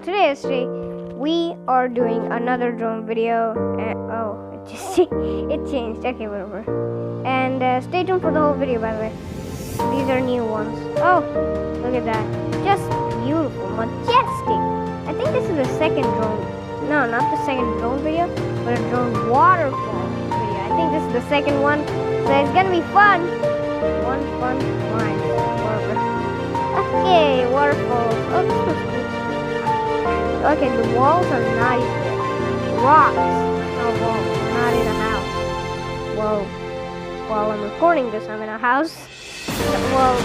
channel. Today we are doing another drone video. Oh, it changed. Okay, whatever. And stay tuned for the whole video, by the way. These are new ones. Oh, look at that. Just beautiful, majestic. I think this is the second drone. No, not the second drone video, but a drone waterfall video. I think this is the second one. So it's gonna be fun. One fun line. Whatever. Okay, waterfalls. Oh, this was cool. Okay, the walls are not even rocks. No walls, not in a house. Whoa. While I'm recording this, I'm in a house. Well,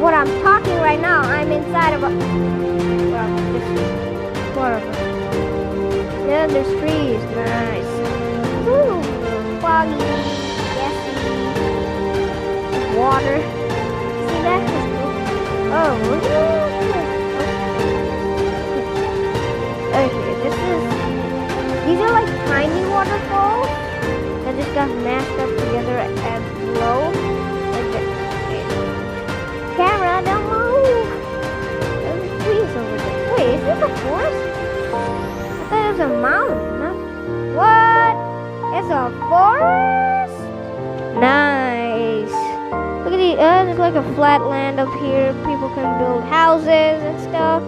what I'm talking right now, I'm inside of a... Well, this is... Whatever. Yeah, there's trees. Nice. Ooh, foggy. Gassy. Water. See that? Oh, okay, this is... These are like tiny waterfalls that just got mashed up together and low. Camera, don't move! There's trees over there. Wait, is this a forest? I thought it was a mountain, huh? What? It's a forest? Nice. Look at the, there's like a flat land up here. People can build houses and stuff.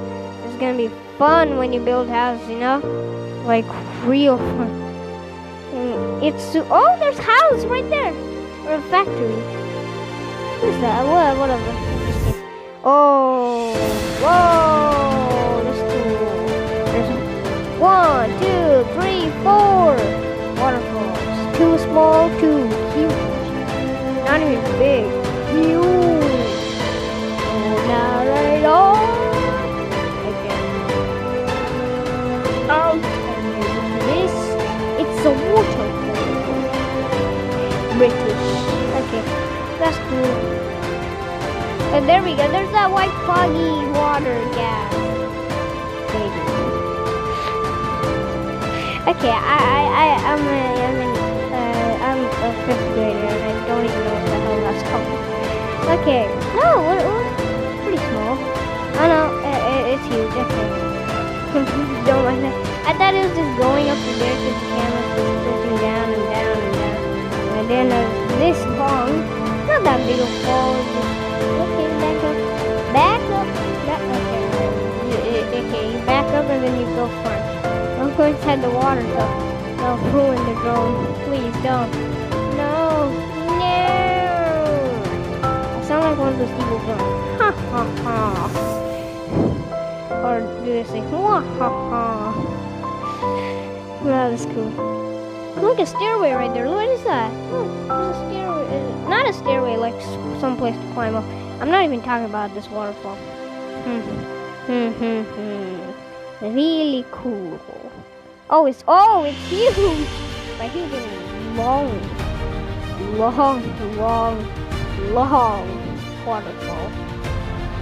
It's gonna be fun when you build houses, you know? Like, real fun. And it's, oh, there's houses right there. Or a factory. What's that? Whatever. Oh, whoa, that's cool. There's 1, 2, 3, 4 waterfalls. 2 small, 2 huge. Not even big. Huge. Oh, not right on. Okay. I'll tell you this. It's a waterfall. British. Okay, that's cool. There we go. There's that white foggy water gas. Okay, I'm a 5th grader and I don't even know what the hell that's called. Okay. No, it's pretty small. Oh no, it's huge. Okay. Don't mind that. I thought it was just going up there because the camera was tilting down and down and down. And then this long. Not that big of a fall. Okay, back up. Back up. Okay, you back up and then you go front. Don't go inside the water though. Don't ruin the drone. Please don't. No. No. I sound like one of those evil drones. Ha ha ha. Or do they say ha ha ha? Well, that's cool. Look, a stairway right there. What is that? Look, there's a stairway. Not a stairway, like someplace to climb up. I'm not even talking about this waterfall. Really cool. Oh, it's huge. But huge and long waterfall.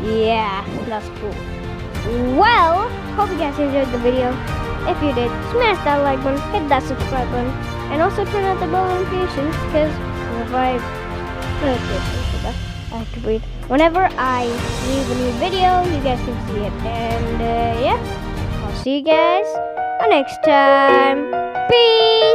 Yeah, that's cool. Well, hope you guys enjoyed the video. If you did, smash that like button, hit that subscribe button, and also turn on the bell notifications, because I have to breathe. Whenever I leave a new video, you guys can see it. And yeah, I'll see you guys next time. Peace!